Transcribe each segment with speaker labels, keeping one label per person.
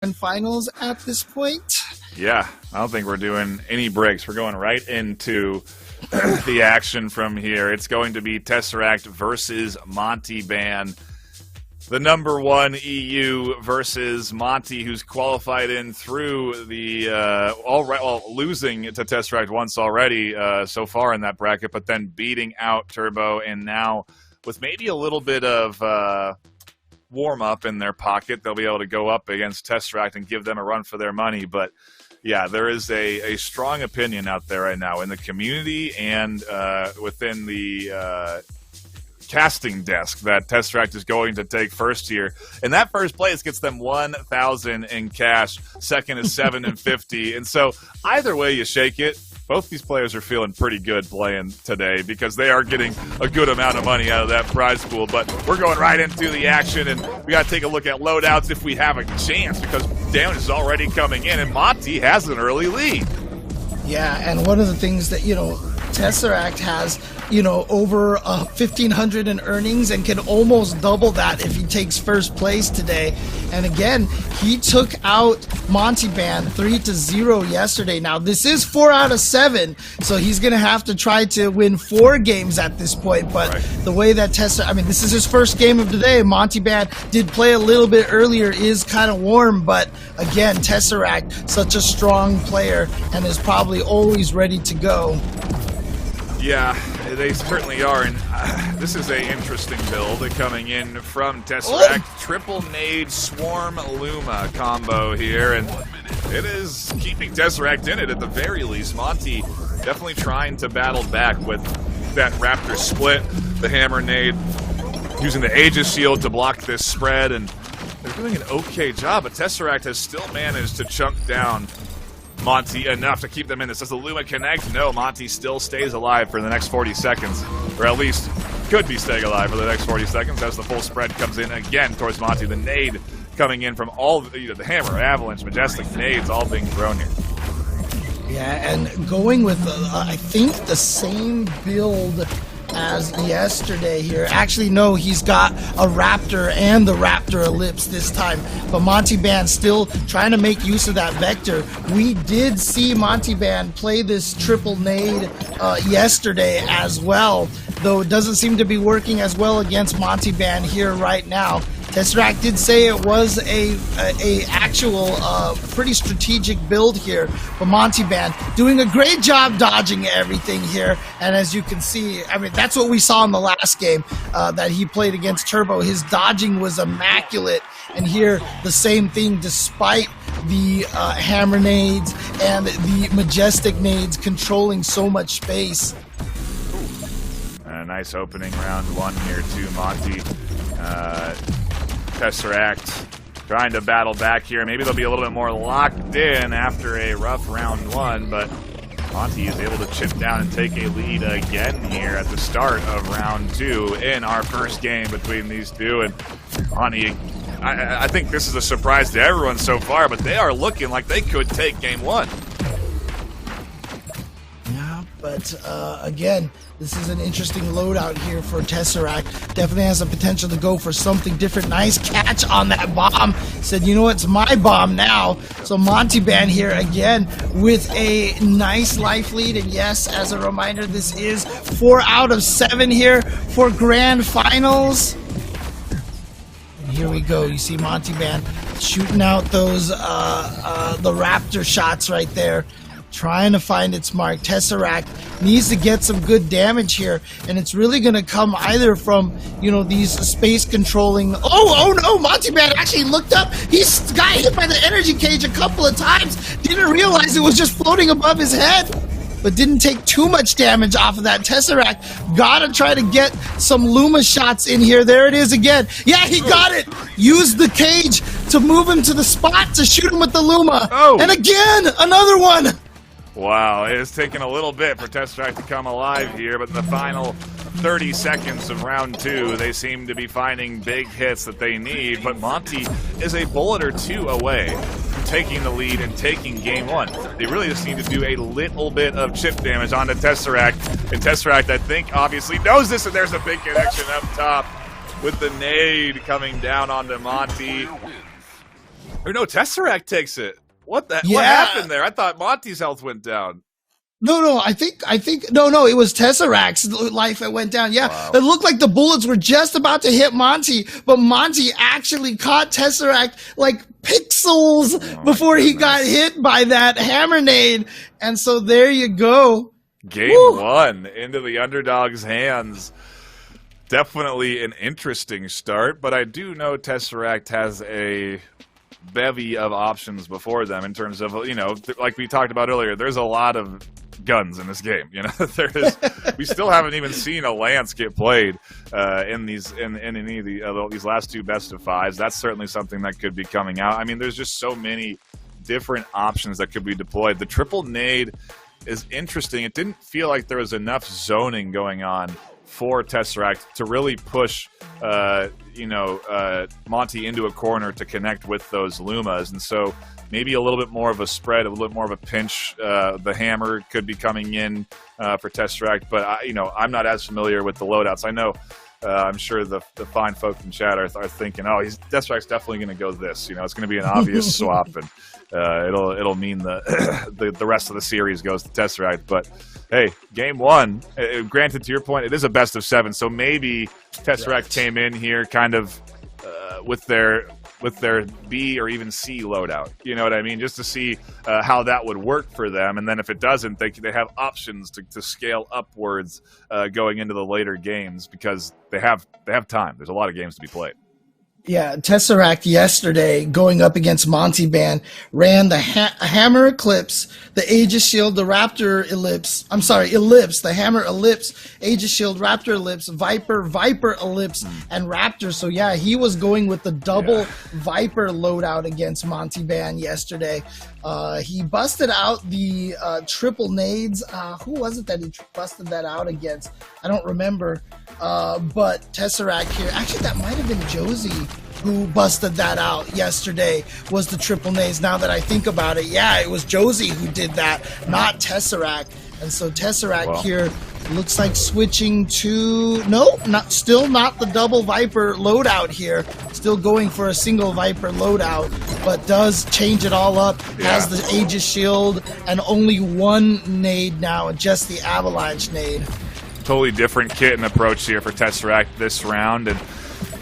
Speaker 1: grand finals at this point.
Speaker 2: Yeah, I don't think we're doing any breaks. We're going right into the action from here. It's going to be Tesseract versus Montybann. The #1 EU versus Monty, who's qualified in through the losing to Tesseract once already so far in that bracket, but then beating out Turbo, and now with maybe a little bit of warm-up in their pocket, they'll be able to go up against Tesseract and give them a run for their money. But yeah, there is a strong opinion out there right now in the community and within the casting desk that Tesseract is going to take first here. And that first place gets them 1,000 in cash. Second is 750. And so either way you shake it, both these players are feeling pretty good playing today because they are getting a good amount of money out of that prize pool. But we're going right into the action, and we got to take a look at loadouts if we have a chance because damage is already coming in, and Monty has an early lead.
Speaker 1: Yeah, and one of the things that, Tesseract has, over 1,500 in earnings and can almost double that if he takes first place today. And again, he took out Montybann 3-0 yesterday. Now, this is 4 out of 7, so he's going to have to try to win 4 games at this point. But the way that this is his first game of the day. Montybann did play a little bit earlier, is kind of warm, but again, Tesseract, such a strong player and is probably always ready to go.
Speaker 2: Yeah, they certainly are, and this is an interesting build coming in from Tesseract. Triple Nade Swarm Luma combo here, and it is keeping Tesseract in it at the very least. Monty definitely trying to battle back with that Raptor split, the Hammer Nade, using the Aegis Shield to block this spread, and they're doing an okay job, but Tesseract has still managed to chunk down Monty enough to keep them in this. Does the Luma connect? No, Monty still stays alive for the next 40 seconds, or at least could be staying alive for the next 40 seconds as the full spread comes in again towards Monty. The nade coming in from all the Hammer, Avalanche, Majestic nades all being thrown here.
Speaker 1: Yeah, and going with, I think, the same build as yesterday here. Actually, no, he's got a Raptor and the Raptor Ellipse this time, but Montybann still trying to make use of that vector. We did see Montybann play this triple nade yesterday as well, though it doesn't seem to be working as well against Montybann here right now. Tesseract did say it was a actual pretty strategic build here, but Montybann doing a great job dodging everything here. And as you can see, that's what we saw in the last game that he played against Turbo. His dodging was immaculate, and here the same thing despite the Hammer nades and the Majestic nades controlling so much space.
Speaker 2: A nice opening round 1 here too, Monty. Tesseract trying to battle back here. Maybe they'll be a little bit more locked in after a rough round 1, but Monty is able to chip down and take a lead again here at the start of round 2 in our first game between these two. And Monty, I think this is a surprise to everyone so far, but they are looking like they could take game 1.
Speaker 1: Yeah, but again, this is an interesting loadout here for Tesseract. Definitely has the potential to go for something different. Nice catch on that bomb. Said, you know what, it's my bomb now. So Montybann here again with a nice life lead. And yes, as a reminder, this is 4 out of 7 here for grand finals. And here we go. You see Montybann shooting out those the Raptor shots right there, trying to find its mark. Tesseract needs to get some good damage here, and it's really going to come either from, these space controlling. Oh no, Montybann actually looked up. He got hit by the energy cage a couple of times. Didn't realize it was just floating above his head, but didn't take too much damage off of that. Tesseract gotta try to get some Luma shots in here. There it is again. Yeah, he got it. Used the cage to move him to the spot to shoot him with the Luma. And again, another one.
Speaker 2: Wow, it has taken a little bit for Tesseract to come alive here, but in the final 30 seconds of round 2, they seem to be finding big hits that they need, but Monty is a bullet or 2 away from taking the lead and taking game 1. They really just need to do a little bit of chip damage onto Tesseract, and Tesseract, I think, obviously knows this, and there's a big connection up top with the nade coming down onto Monty. Or no, Tesseract takes it. What
Speaker 1: Yeah.
Speaker 2: What happened there? I thought Monty's health went down.
Speaker 1: No, I think, no, it was Tesseract's life that went down. Yeah. Wow. It looked like the bullets were just about to hit Monty, but Monty actually caught Tesseract like pixels before he got hit by that hammer nade. And so there you go.
Speaker 2: Game one into the underdog's hands. Definitely an interesting start, but I do know Tesseract has a bevy of options before them in terms of, you know, like we talked about earlier, there's a lot of guns in this game. You know, we still haven't even seen a lance get played in any of these last two best of fives. That's certainly something that could be coming out. I mean, there's just so many different options that could be deployed. The triple nade is interesting. It didn't feel like there was enough zoning going on for Tesseract to really push, Monty into a corner to connect with those Lumas. And so maybe a little bit more of a spread, a little bit more of a pinch. The hammer could be coming in for Tesseract, but I'm not as familiar with the loadouts. I know, I'm sure the fine folk in chat are thinking, oh, Tesseract's definitely going to go this. You know, it's going to be an obvious swap, and it'll mean the rest of the series goes to Tesseract. But hey, game one, granted, to your point, it is a best of 7, so maybe Tesseract came in here kind of with their B or even C loadout. You know what I mean? Just to see how that would work for them. And then if it doesn't, they have options to scale upwards going into the later games, because they have time. There's a lot of games to be played.
Speaker 1: Yeah, Tesseract yesterday going up against Montybann ran the Hammer Eclipse, the Aegis Shield, the Raptor Ellipse, the Hammer Ellipse, Aegis Shield, Raptor Ellipse, Viper Ellipse, and Raptor. So yeah, he was going with the double Viper loadout against Montybann yesterday. He busted out the triple nades. Who was it that he busted that out against? I don't remember. But Tesseract here, actually that might have been Josie who busted that out yesterday, was the triple nades. Now that I think about it, yeah, it was Josie who did that, not Tesseract. And so Tesseract here looks like switching to, still not the double Viper loadout here, still going for a single Viper loadout, but does change it all up, has the Aegis Shield, and only one nade now, just the Avalanche nade.
Speaker 2: Totally different kit and approach here for Tesseract this round, and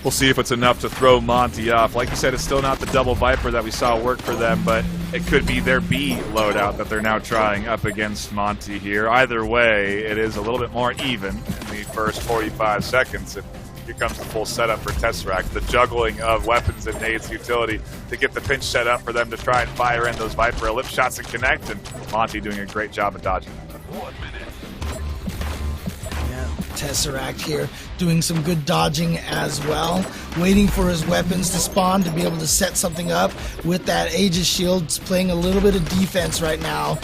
Speaker 2: we'll see if it's enough to throw Monty off. Like you said, it's still not the double Viper that we saw work for them, but it could be their B loadout that they're now trying up against Monty here. Either way, it is a little bit more even in the first 45 seconds, and here comes the full setup for Tesseract. The juggling of weapons and nades utility to get the pinch set up for them to try and fire in those Viper ellipse shots and connect, and Monty doing a great job of dodging. 1 minute.
Speaker 1: Tesseract here doing some good dodging as well, waiting for his weapons to spawn to be able to set something up with that Aegis Shield, playing a little bit of defense right now.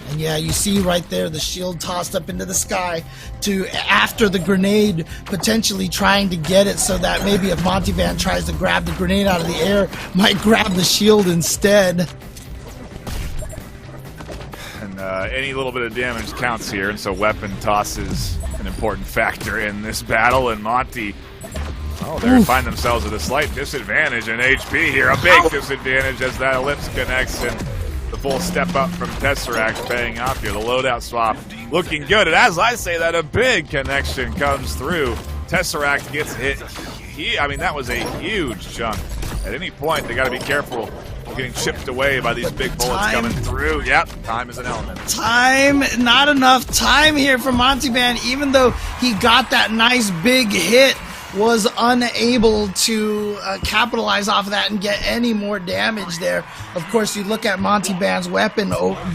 Speaker 1: And yeah, you see right there the shield tossed up into the sky to after the grenade, potentially trying to get it so that maybe if Montybann tries to grab the grenade out of the air, might grab the shield instead.
Speaker 2: And any little bit of damage counts here, and so weapon tosses an important factor in this battle, and Monty, they find themselves at a slight disadvantage in HP here, a big disadvantage as that ellipse connects, and the full step up from Tesseract paying off here. The loadout swap looking good, and as I say that, a big connection comes through. Tesseract gets hit. That was a huge chunk. At any point, they got to be careful of getting chipped away by these big bullets coming through. Yep, time is an element.
Speaker 1: Time, not enough time here for Montybann, even though he got that nice big hit, was unable to capitalize off of that and get any more damage there. Of course, you look at Montybann's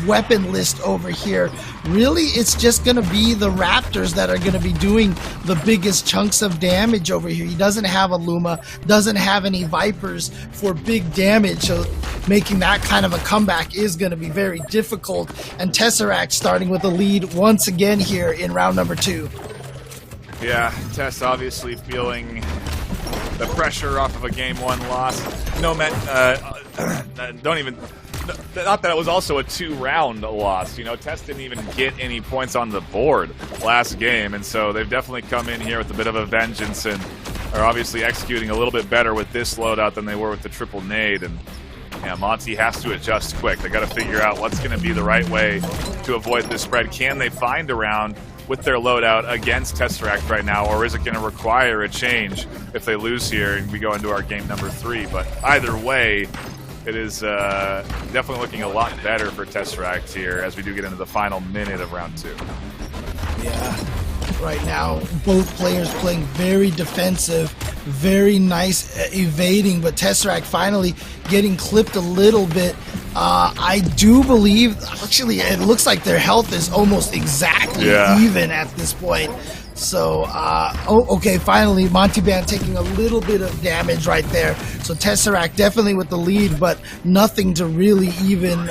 Speaker 1: weapon list over here. Really, it's just going to be the Raptors that are going to be doing the biggest chunks of damage over here. He doesn't have a Luma, doesn't have any Vipers for big damage, so making that kind of a comeback is going to be very difficult. And Tesseract starting with a lead once again here in round number 2.
Speaker 2: Yeah, Tess obviously feeling the pressure off of a Game 1 loss. Not that it was also a 2-round loss. You know, Tess didn't even get any points on the board last game, and so they've definitely come in here with a bit of a vengeance and are obviously executing a little bit better with this loadout than they were with the triple nade. And Yeah, Monty has to adjust quick. They got to figure out what's going to be the right way to avoid this spread. Can they find a round with their loadout against Tesseract right now, or is it going to require a change if they lose here and we go into our game number 3? But either way, it is definitely looking a lot better for Tesseract here as we do get into the final minute of round 2.
Speaker 1: Yeah. Right now, both players playing very defensive, very nice evading, but Tesseract finally getting clipped a little bit. I do believe, actually, it looks like their health is almost exactly even at this point. So, okay, finally, Montybann taking a little bit of damage right there. So Tesseract definitely with the lead, but nothing to really even...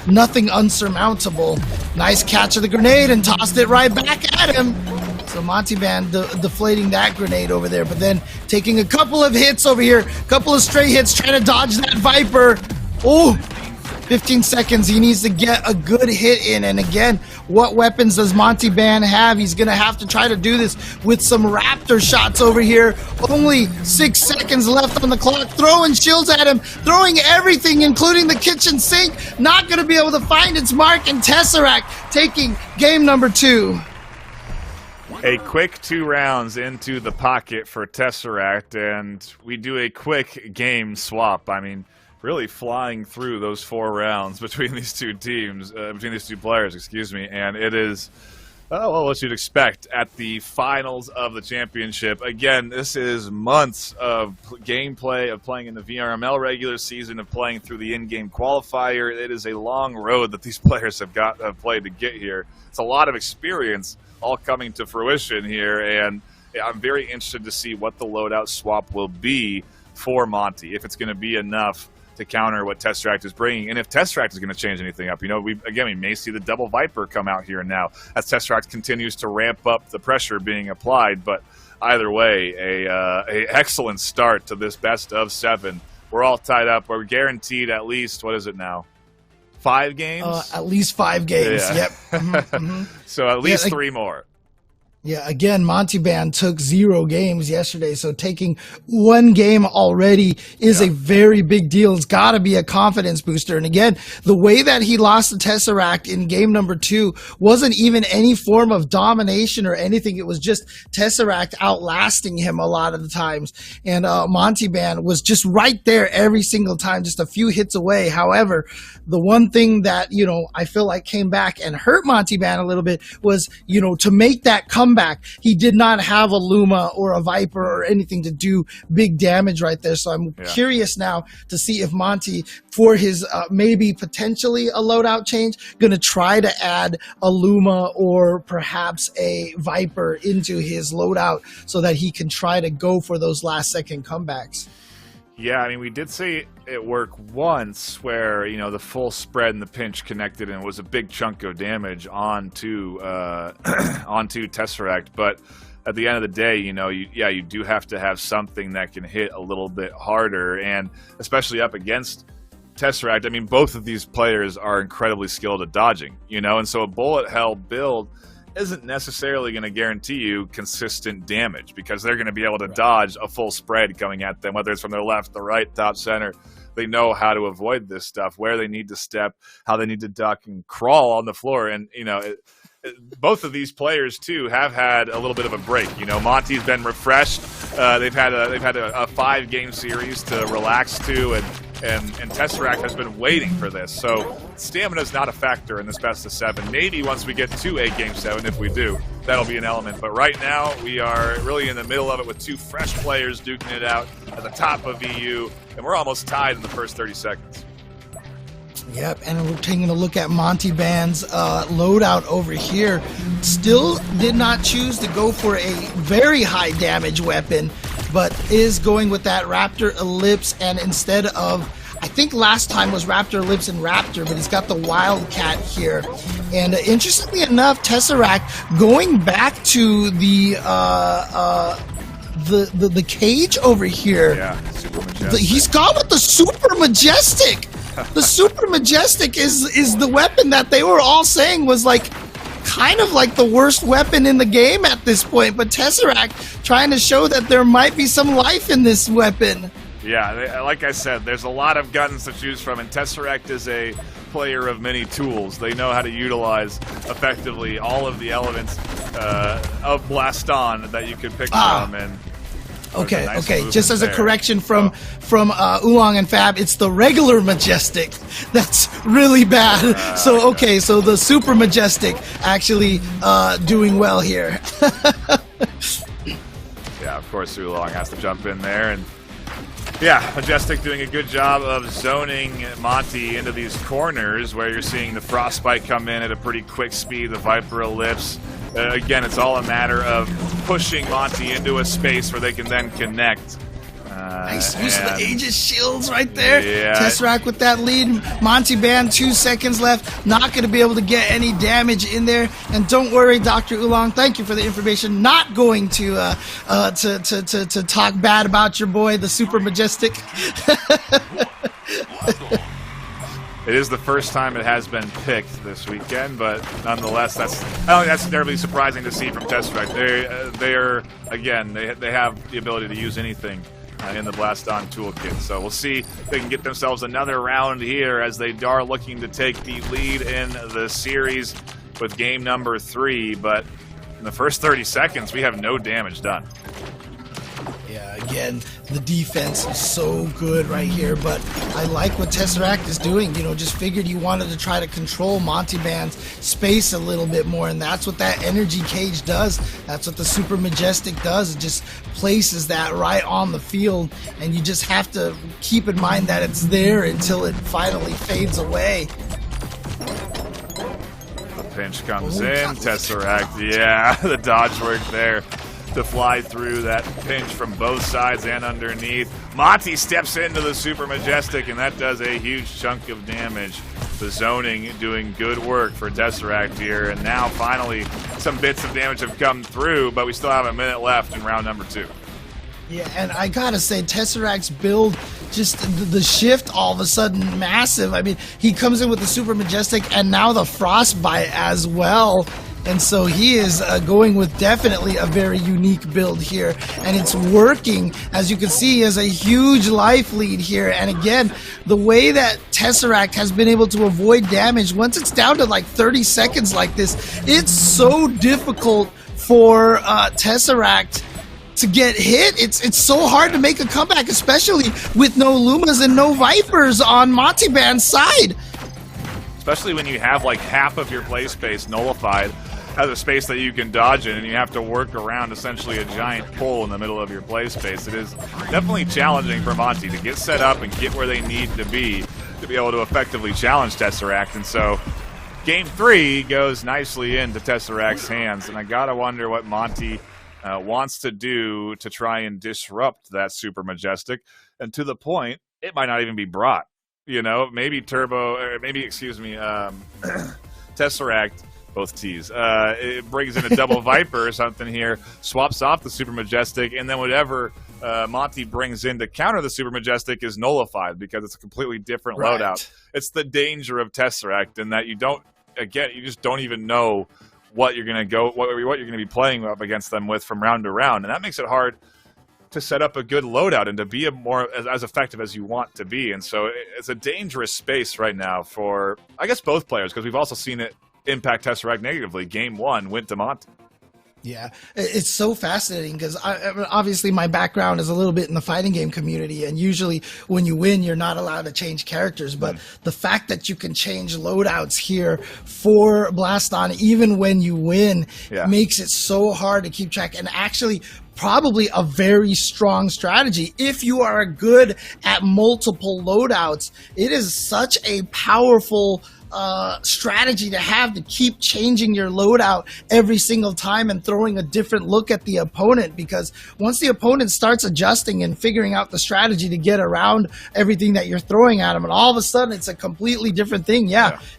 Speaker 1: nothing unsurmountable. Nice catch of the grenade and tossed it right back at him. So Montybann deflating that grenade over there, but then taking a couple of hits over here, couple of stray hits, trying to dodge that Viper. Oh, 15 seconds. He needs to get a good hit in. And again, what weapons does Montybann have? He's going to have to try to do this with some Raptor shots over here. Only 6 seconds left on the clock. Throwing shields at him, throwing everything, including the kitchen sink. Not going to be able to find its mark. And Tesseract taking game number 2.
Speaker 2: A quick 2 rounds into the pocket for Tesseract, and we do a quick game swap. I mean, really flying through those 4 rounds between these two teams, between these two players, excuse me, and it is, well, what you'd expect at the finals of the championship. Again, this is months of gameplay, of playing in the VRML regular season, of playing through the in-game qualifier. It is a long road that these players have played to get here. It's a lot of experience all coming to fruition here, and I'm very interested to see what the loadout swap will be for Monty, if it's going to be enough to counter what Tesseract is bringing, and if Tesseract is going to change anything up. You know, we may see the double Viper come out here now as Tesseract continues to ramp up the pressure being applied. But either way, a excellent start to this best of 7. We're all tied up. We're guaranteed at least, what is it now? 5 games?
Speaker 1: At least 5 games.
Speaker 2: Yeah.
Speaker 1: Yep. Mm-hmm.
Speaker 2: So at least 3 more.
Speaker 1: Yeah, again, Montybann took 0 games yesterday, so taking 1 game already is a very big deal. It's got to be a confidence booster. And again, the way that he lost the Tesseract in game number 2 wasn't even any form of domination or anything. It was just Tesseract outlasting him a lot of the times. And Montybann was just right there every single time, just a few hits away. However, the one thing that, you know, I feel like came back and hurt Montybann a little bit was, you know, to make that comeback, he did not have a Luma or a Viper or anything to do big damage right there. So I'm curious now to see if Monty, for his maybe potentially a loadout change, going to try to add a Luma or perhaps a Viper into his loadout so that he can try to go for those last second comebacks.
Speaker 2: Yeah, I mean, we did see it work once where, you know, the full spread and the pinch connected and it was a big chunk of damage onto Tesseract. But at the end of the day, you know, you do have to have something that can hit a little bit harder, and especially up against Tesseract. I mean, both of these players are incredibly skilled at dodging, you know, and so a bullet hell build isn't necessarily going to guarantee you consistent damage because they're going to be able to dodge a full spread coming at them, whether it's from their left, the right, top, center. They know how to avoid this stuff, where they need to step, how they need to duck and crawl on the floor. And, you know, both of these players, too, have had a little bit of a break. You know, Monty's been refreshed. They've had a 5-game series to relax to, and Tesseract has been waiting for this. So stamina is not a factor in this best of 7. Maybe once we get to a game 7, if we do, that'll be an element. But right now, we are really in the middle of it with 2 fresh players duking it out at the top of EU, and we're almost tied in the first 30 seconds.
Speaker 1: Yep, and we're taking a look at Montybann's loadout over here. Still did not choose to go for a very high damage weapon, but is going with that Raptor Ellipse, and instead of, I think last time was Raptor Ellipse and Raptor, but he's got the Wildcat here. And interestingly enough, Tesseract going back to the cage over here.
Speaker 2: Yeah, Super Majestic.
Speaker 1: He's gone with the Super Majestic. The Super Majestic is the weapon that they were all saying was like kind of like the worst weapon in the game at this point, but Tesseract trying to show that there might be some life in this weapon.
Speaker 2: Yeah, like I said, there's a lot of guns to choose from, and Tesseract is a player of many tools. They know how to utilize effectively all of the elements of Blaston that you can pick from. And
Speaker 1: okay,
Speaker 2: nice
Speaker 1: okay. Just as a
Speaker 2: there.
Speaker 1: correction from Oolong and Fab, it's the regular Majestic that's really bad. So the Super Majestic actually doing well here.
Speaker 2: Yeah, of course, Oolong has to jump in there, and yeah, Majestic doing a good job of zoning Monty into these corners where you're seeing the Frostbite come in at a pretty quick speed, the Viper Ellipse. Again, it's all a matter of pushing Monty into a space where they can then connect.
Speaker 1: Nice use of the Aegis shields right there.
Speaker 2: Yeah.
Speaker 1: Tesseract with that lead. Montybann, 2 seconds left. Not going to be able to get any damage in there. And don't worry, Dr. Oolong. Thank you for the information. Not going to talk bad about your boy, the Super Majestic.
Speaker 2: It is the first time it has been picked this weekend, but nonetheless, I don't think that's terribly surprising to see from Tesseract. They have the ability to use anything in the Blaston toolkit. So we'll see if they can get themselves another round here as they are looking to take the lead in the series with game number 3. But in the first 30 seconds, we have no damage done.
Speaker 1: Yeah, again, the defense is so good right here, but I like what Tesseract is doing. You know, just figured you wanted to try to control Montybann's space a little bit more, and that's what that energy cage does. That's what the Super Majestic does. It just places that right on the field, and you just have to keep in mind that it's there until it finally fades away.
Speaker 2: The pinch comes in, Tesseract, yeah, the dodge work there to fly through that pinch from both sides and underneath. Monty steps into the Super Majestic, and that does a huge chunk of damage. The zoning doing good work for Tesseract here, and now finally some bits of damage have come through, but we still have a minute left in round number 2.
Speaker 1: Yeah, and I gotta say, Tesseract's build, just the shift all of a sudden massive. I mean, he comes in with the Super Majestic and now the Frostbite as well. And so he is going with definitely a very unique build here. And it's working. As you can see, he has a huge life lead here. And again, the way that Tesseract has been able to avoid damage, once it's down to like 30 seconds like this, it's so difficult for Tesseract to get hit. It's so hard to make a comeback, especially with no Lumas and no Vipers on Montybann's side.
Speaker 2: Especially when you have like half of your play space nullified as a space that you can dodge in, and you have to work around essentially a giant pole in the middle of your play space. It is definitely challenging for Monty to get set up and get where they need to be able to effectively challenge Tesseract. And so game 3 goes nicely into Tesseract's hands, and I gotta wonder what Monty wants to do to try and disrupt that Super Majestic, and to the point, it might not even be brought. You know, maybe Tesseract, both T's, it brings in a double Viper or something here, swaps off the Super Majestic, and then whatever Monty brings in to counter the Super Majestic is nullified because it's a completely different loadout. It's the danger of Tesseract in that you just don't even know what you're going to be playing up against them with from round to round, and that makes it hard to set up a good loadout and to be as effective as you want to be. And so it's a dangerous space right now for, I guess, both players, because we've also seen it impact Tesseract negatively. Game 1 went to Monty.
Speaker 1: Yeah, it's so fascinating because obviously my background is a little bit in the fighting game community, and usually when you win, you're not allowed to change characters. But the fact that you can change loadouts here for Blaston, even when you win, makes it so hard to keep track, and actually probably a very strong strategy. If you are good at multiple loadouts, it is such a powerful strategy to have, to keep changing your loadout every single time and throwing a different look at the opponent, because once the opponent starts adjusting and figuring out the strategy to get around everything that you're throwing at them, and all of a sudden it's a completely different thing.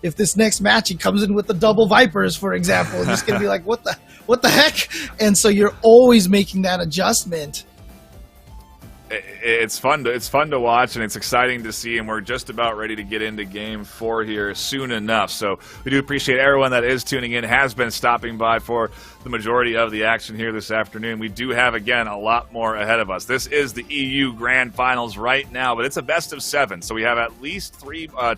Speaker 1: If this next match he comes in with the double Vipers, for example, you're just gonna be like, what the heck? And so you're always making that adjustment.
Speaker 2: it's fun to watch, and it's exciting to see, and we're just about ready to get into Game 4 here soon enough. So we do appreciate everyone that is tuning in, has been stopping by for the majority of the action here this afternoon. We do have, again, a lot more ahead of us. This is the EU Grand Finals right now, but it's a best of 7, so we have at least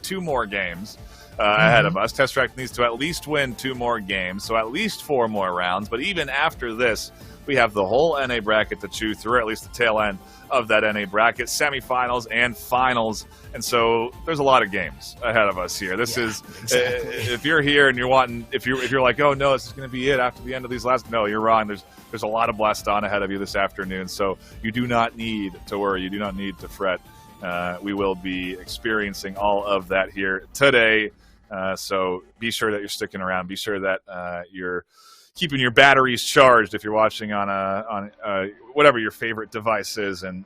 Speaker 2: 2 more games ahead of us. Tesseract needs to at least win 2 more games, so at least 4 more rounds. But even after this, we have the whole NA bracket to chew through, or at least the tail end of that NA bracket, semifinals and finals. And so there's a lot of games ahead of us here. This is exactly. If you're here and you're wanting, if you're like, oh no, this is going to be it after the end of these last. No, you're wrong. There's a lot of Blaston ahead of you this afternoon. So you do not need to worry. You do not need to fret. We will be experiencing all of that here today. So be sure that you're sticking around. Be sure that you're keeping your batteries charged if you're watching on whatever your favorite device is. And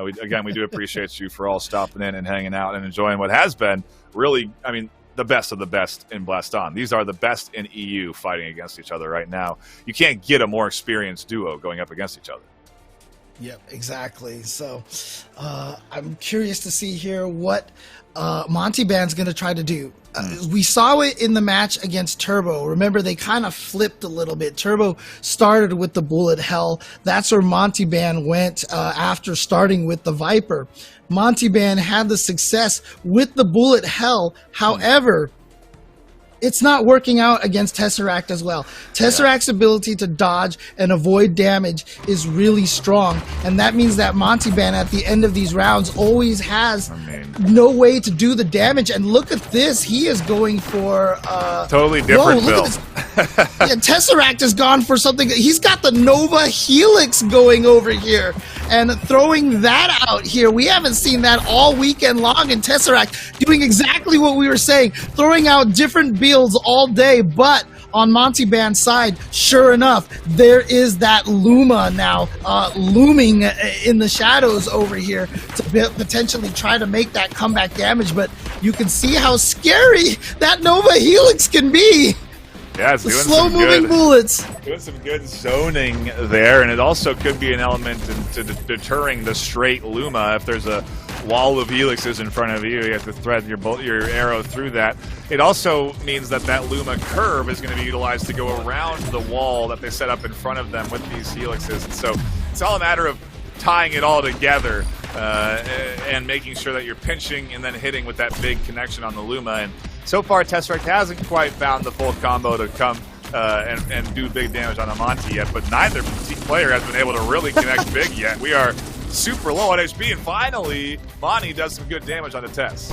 Speaker 2: we do appreciate you for all stopping in and hanging out and enjoying what has been really, I mean, the best of the best in Blaston. These are the best in EU fighting against each other right now. You can't get a more experienced duo going up against each other.
Speaker 1: Yep, exactly. So I'm curious to see here what Montybann's going to try to do. We saw it in the match against Turbo. Remember, they kind of flipped a little bit. Turbo started with the Bullet Hell. That's where Montybann went after starting with the Viper. Montybann had the success with the Bullet Hell. However, it's not working out against Tesseract as well. Tesseract's ability to dodge and avoid damage is really strong, and that means that Montybann at the end of these rounds always has no way to do the damage. And look at this, he is going for
Speaker 2: totally different build.
Speaker 1: Tesseract has gone for something. He's got the Nova Helix going over here and throwing that out here. We haven't seen that all weekend long, and Tesseract doing exactly what we were saying, throwing out different builds all day. But on Montybann's side, sure enough, there is that Luma now looming in the shadows over here to potentially try to make that comeback damage. But you can see how scary that Nova Helix can be.
Speaker 2: Yeah, it's doing
Speaker 1: slow-moving bullets.
Speaker 2: Doing some good zoning there, and it also could be an element to deterring the straight Luma. If there's a wall of helixes in front of you, you have to thread your arrow through that. It also means that Luma curve is going to be utilized to go around the wall that they set up in front of them with these helixes. And so it's all a matter of tying it all together and making sure that you're pinching and then hitting with that big connection on the Luma. And so far, Tesseract hasn't quite found the full combo to come and do big damage on a Monty yet, but neither player has been able to really connect big yet. We are super low on HP, and finally, Monty does some good damage on the Tess.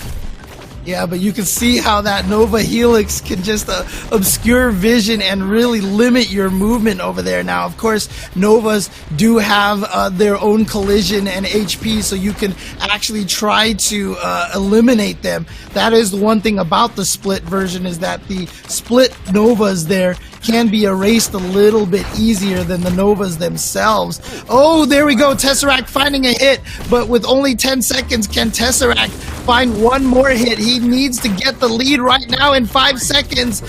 Speaker 1: Yeah, but you can see how that Nova Helix can just obscure vision and really limit your movement over there. Now, of course, Novas do have their own collision and HP, so you can actually try to eliminate them. That is the one thing about the split version, is that the split Novas there can be erased a little bit easier than the Novas themselves. Oh, there we go. Tesseract finding a hit, but with only 10 seconds, can Tesseract find one more hit? He needs to get the lead right now in 5 seconds.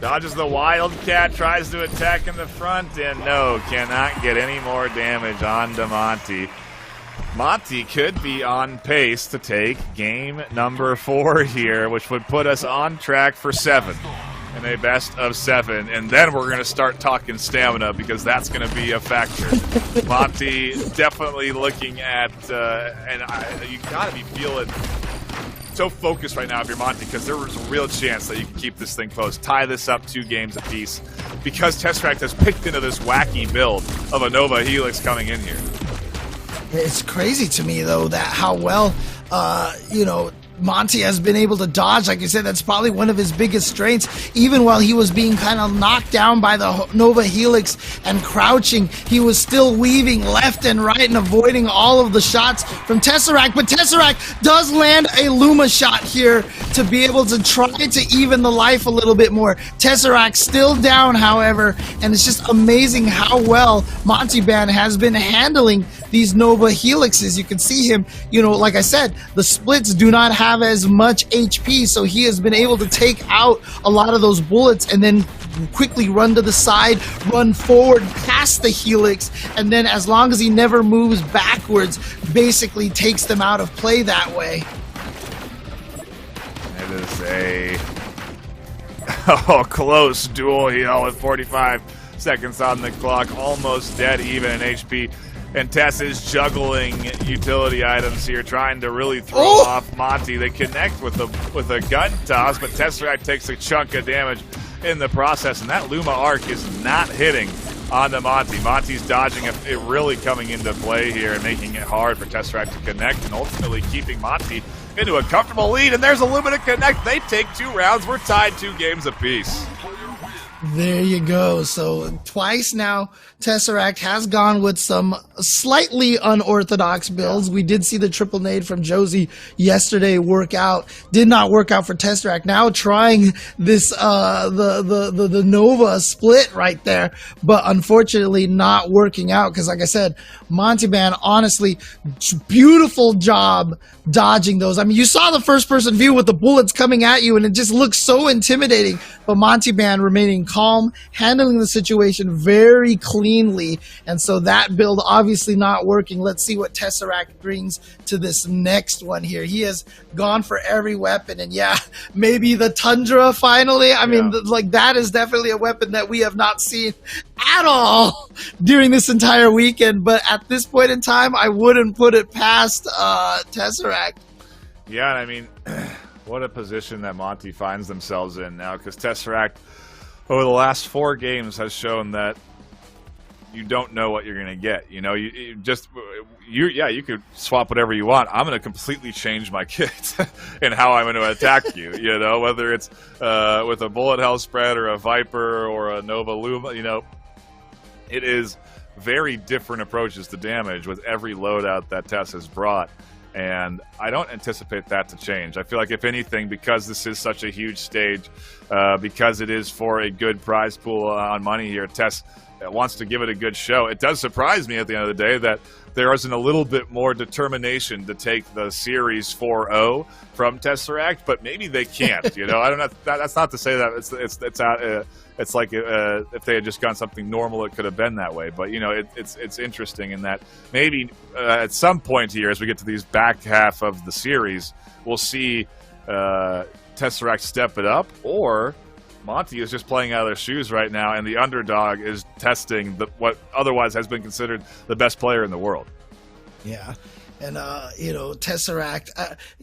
Speaker 2: Dodges the Wildcat, tries to attack in the front, and no, cannot get any more damage onto Monty. Monty could be on pace to take game number 4 here, which would put us on track for 7. In a best of 7, and then we're going to start talking stamina, because that's going to be a factor. Monty definitely looking at, you got to be feeling so focused right now if you're Monty, because there was a real chance that you can keep this thing close, tie this up 2 games apiece, because Tesseract has picked into this wacky build of a Nova Helix coming in here.
Speaker 1: It's crazy to me, though, that how well, Monty has been able to dodge. Like you said, that's probably one of his biggest strengths. Even while he was being kind of knocked down by the Nova Helix and crouching, he was still weaving left and right and avoiding all of the shots from Tesseract. But Tesseract does land a Luma shot here to be able to try to even the life a little bit more. Tesseract still down, however, and it's just amazing how well Montybann has been handling these Nova Helixes. You can see him, like I said, the splits do not have as much HP, so he has been able to take out a lot of those bullets and then quickly run to the side, run forward, past the helix, and then as long as he never moves backwards, basically takes them out of play that way.
Speaker 2: It is a close duel here with 45 seconds on the clock, almost dead even in HP. And Tess is juggling utility items here, trying to really throw off Monty. They connect with a gun toss, but Tesseract takes a chunk of damage in the process, and that Luma arc is not hitting onto Monty. Monty's dodging it really coming into play here and making it hard for Tesseract to connect, and ultimately keeping Monty into a comfortable lead. And there's a Luma to connect. They take 2 rounds. We're tied 2 games apiece.
Speaker 1: There you go. So twice now, Tesseract has gone with some slightly unorthodox builds. We did see the triple nade from Josie yesterday work out. Did not work out for Tesseract. Now trying this the Nova split right there, but unfortunately not working out because, like I said, Montybann, honestly, beautiful job dodging those. I mean, you saw the first-person view with the bullets coming at you, and it just looked so intimidating. But Montybann remaining calm, handling the situation very cleanly, and so that build obviously not working. Let's see what Tesseract brings to this next one here. He has gone for every weapon, and yeah, maybe the Tundra finally. I mean, like, that is definitely a weapon that we have not seen at all during this entire weekend, but at this point in time, I wouldn't put it past Tesseract.
Speaker 2: Yeah, I mean, what a position that Monty finds themselves in now, because Tesseract, over the last 4 games, has shown that you don't know what you're going to get. You know, you could swap whatever you want. I'm going to completely change my kit and how I'm going to attack you. You know, whether it's with a bullet hell spread or a Viper or a Nova Luma, you know, it is very different approaches to damage with every loadout that Tess has brought. And I don't anticipate that to change. I feel like, if anything, because this is such a huge stage, because it is for a good prize pool on money here, Tess wants to give it a good show. It does surprise me at the end of the day that there isn't a little bit more determination to take the series 4-0 from Tesseract, but maybe they can't. You know, I don't know. That's not to say that it's out. It's like if they had just gone something normal, it could have been that way. But, you know, it's interesting in that maybe at some point here, as we get to these back half of the series, we'll see Tesseract step it up, or Monty is just playing out of their shoes right now, and the underdog is testing what otherwise has been considered the best player in the world.
Speaker 1: Yeah. And, you know, Tesseract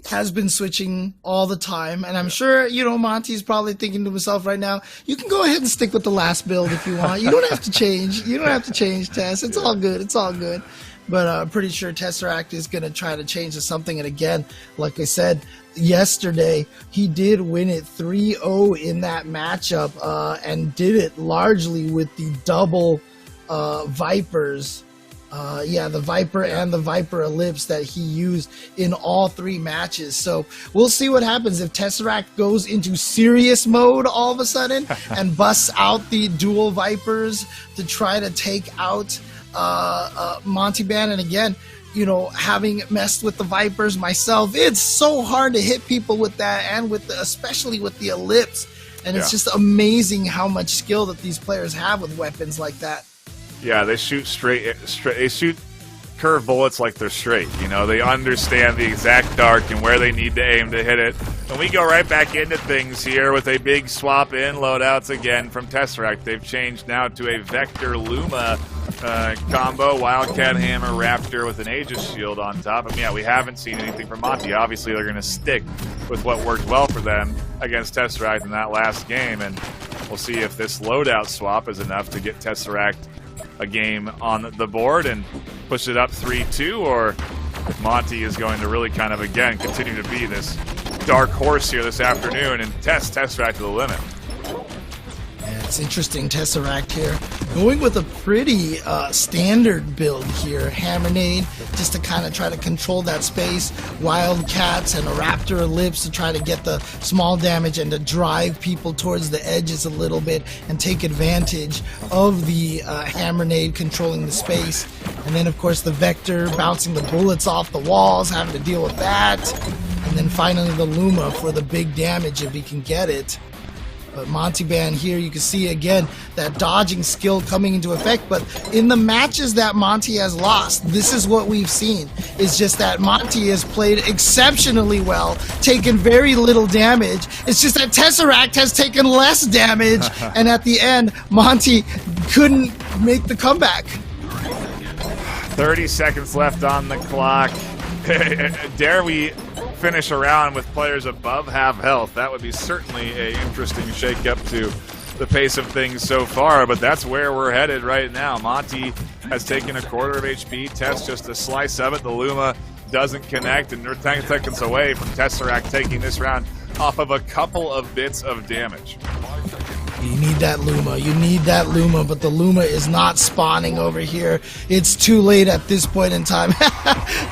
Speaker 1: has been switching all the time. And I'm sure, you know, Monty's probably thinking to himself right now, you can go ahead and stick with the last build if you want. You don't have to change. You don't have to change, Tess. It's all good. It's all good. But I'm pretty sure Tesseract is going to try to change to something. And again, like I said yesterday, he did win it 3-0 in that matchup and did it largely with the double Vipers. The Viper and the Viper Ellipse that he used in all 3 matches. So we'll see what happens if Tesseract goes into serious mode all of a sudden and busts out the dual Vipers to try to take out Montybann. And again, you know, having messed with the Vipers myself, it's so hard to hit people with that, and with especially with the Ellipse. And it's just amazing how much skill that these players have with weapons like that.
Speaker 2: Yeah, they shoot straight. They shoot curve bullets like they're straight. You know, they understand the exact arc and where they need to aim to hit it. And we go right back into things here with a big swap in loadouts again from Tesseract. They've changed now to a Vector Luma combo, Wildcat Hammer Raptor with an Aegis shield on top. I mean, yeah, we haven't seen anything from Monty. Obviously, they're going to stick with what worked well for them against Tesseract in that last game, and we'll see if this loadout swap is enough to get Tesseract a game on the board and push it up 3-2, or if Monty is going to really kind of, again, continue to be this dark horse here this afternoon and test Tesseract to the limit.
Speaker 1: Yeah, it's interesting, Tesseract here going with a pretty standard build here. Hammer nade just to kind of try to control that space, Wildcats and a Raptor Ellipse to try to get the small damage and to drive people towards the edges a little bit and take advantage of the hammer nade controlling the space. And then of course the Vector bouncing the bullets off the walls, having to deal with that. And then finally the Luma for the big damage if he can get it. But Montybann here, you can see again that dodging skill coming into effect. But in the matches that Monty has lost, this is what we've seen. It's just that Monty has played exceptionally well, taken very little damage. It's just that Tesseract has taken less damage, and at the end, Monty couldn't make the comeback.
Speaker 2: 30 seconds left on the clock. Dare we finish a round with players above half health? That would be certainly an interesting shake-up to the pace of things so far, but that's where we're headed right now. Monty has taken a quarter of HP, Tess just a slice of it. The Luma doesn't connect, and we're 10 seconds away from Tesseract taking this round off of a couple of bits of damage.
Speaker 1: You need that Luma. You need that Luma, but the Luma is not spawning over here. It's too late at this point in time.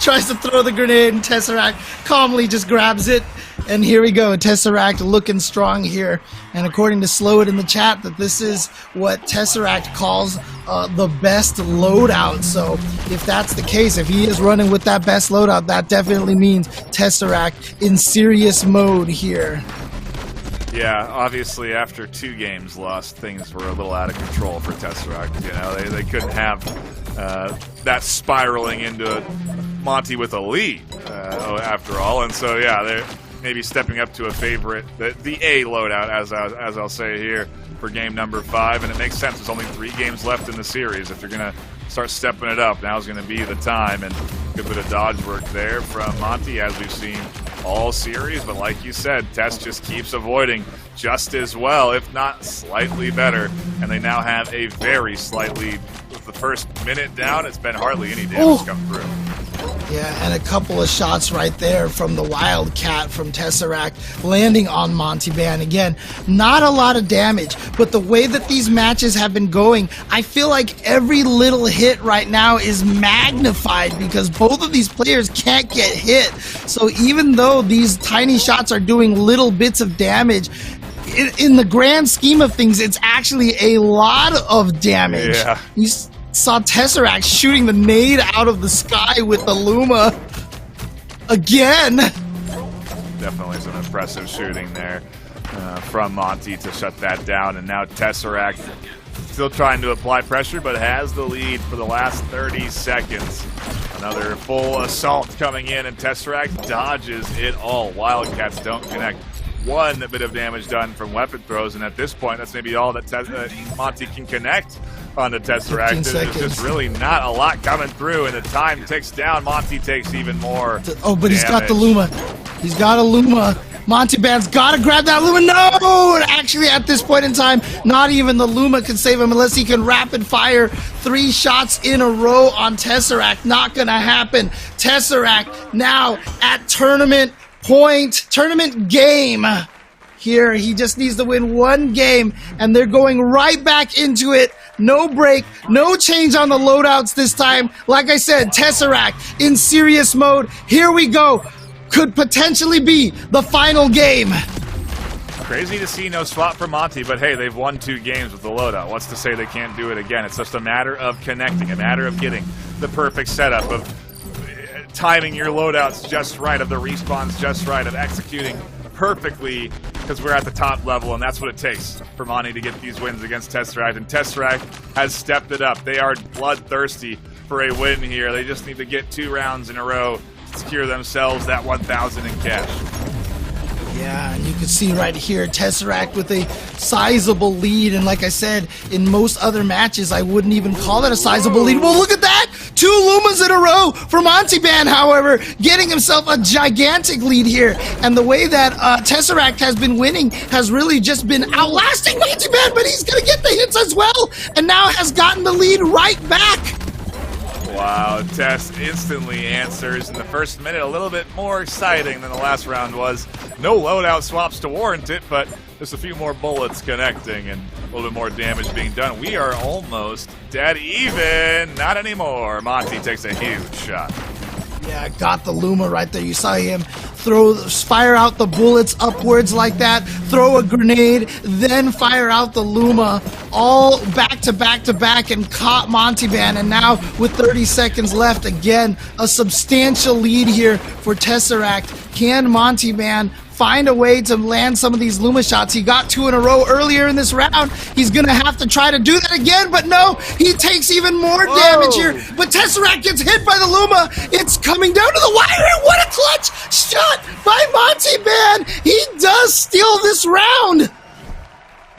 Speaker 1: Tries to throw the grenade, and Tesseract calmly just grabs it. And here we go. Tesseract looking strong here. And according to Slow It in the chat, that this is what Tesseract calls the best loadout. So if that's the case, if he is running with that best loadout, that definitely means Tesseract in serious mode here.
Speaker 2: Yeah, obviously after 2 games lost, things were a little out of control for Tesseract. You know, they couldn't have that spiraling into Monty with a lead after all. And so, yeah, they're maybe stepping up to a favorite, the A loadout, as I'll say here, for game number 5. And it makes sense. There's only 3 games left in the series. If you're going to start stepping it up, now's going to be the time. And a good bit of dodge work there from Monty, as we've seen all series. But like you said, Tess just keeps avoiding just as well, if not slightly better. And they now have a very slight lead. With the first minute down, it's been hardly any damage come through.
Speaker 1: Yeah, and a couple of shots right there from the Wildcat from Tesseract landing on Montybann. Again, not a lot of damage, but the way that these matches have been going, I feel like every little hit right now is magnified because both of these players can't get hit. So even though these tiny shots are doing little bits of damage, in the grand scheme of things, it's actually a lot of damage.
Speaker 2: Yeah.
Speaker 1: You saw Tesseract shooting the nade out of the sky with the Luma again.
Speaker 2: Definitely some impressive shooting there from Monty to shut that down. And now Tesseract still trying to apply pressure, but has the lead for the last 30 seconds. Another full assault coming in, and Tesseract dodges it all. Wildcats don't connect. 1 bit of damage done from weapon throws, and at this point, that's maybe all that Monty can connect on the Tesseract. There's just really not a lot coming through, and the time ticks down. Monty takes even more
Speaker 1: Oh, but
Speaker 2: damage.
Speaker 1: He's got the Luma. He's got a Luma. Montybann's got to grab that Luma. No! Actually, at this point in time, not even the Luma can save him unless he can rapid fire 3 shots in a row on Tesseract. Not going to happen. Tesseract now at tournament game. Here, he just needs to win 1 game, and they're going right back into it. No break, no change on the loadouts this time. Like I said, Tesseract in serious mode. Here we go. Could potentially be the final game.
Speaker 2: Crazy to see no swap for Monty, but hey, they've won 2 games with the loadout. What's to say they can't do it again? It's just a matter of connecting, a matter of getting the perfect setup, of timing your loadouts just right, of the respawns just right, of executing perfectly, because we're at the top level, and that's what it takes for Monty to get these wins against Tesseract. And Tesseract has stepped it up. They are bloodthirsty for a win here. They just need to get 2 rounds in a row to secure themselves that 1,000 in cash.
Speaker 1: Yeah, and you can see right here, Tesseract with a sizable lead. And like I said, in most other matches, I wouldn't even call that a sizable lead. Well, look at that! 2 Lumas in a row for Montybann, however, getting himself a gigantic lead here. And the way that Tesseract has been winning has really just been outlasting Montybann, but he's going to get the hits as well, and now has gotten the lead right back.
Speaker 2: Wow, Tess instantly answers in the first minute. A little bit more exciting than the last round was. No loadout swaps to warrant it, but just a few more bullets connecting and a little bit more damage being done. We are almost dead even. Not anymore. Monty takes a huge shot.
Speaker 1: Yeah, got the Luma right there. You saw him fire out the bullets upwards like that, throw a grenade, then fire out the Luma, all back to back to back, and caught Montybann. And now with 30 seconds left, again, a substantial lead here for Tesseract. Can Montybann find a way to land some of these Luma shots. He got 2 in a row earlier in this round. He's going to have to try to do that again, but no, he takes even more damage here. But Tesseract gets hit by the Luma. It's coming down to the wire, and what a clutch shot by Montybann. He does steal this round.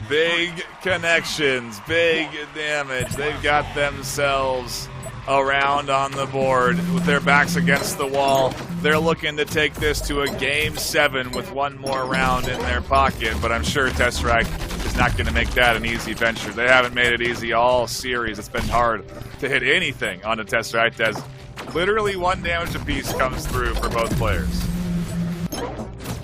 Speaker 2: Big connections, big damage. They've got themselves around on the board with their backs against the wall. They're looking to take this to a Game 7 with one more round in their pocket, but I'm sure Tesseract is not going to make that an easy venture. They haven't made it easy all series. It's been hard to hit anything on a Tesseract as literally 1 damage apiece comes through for both players.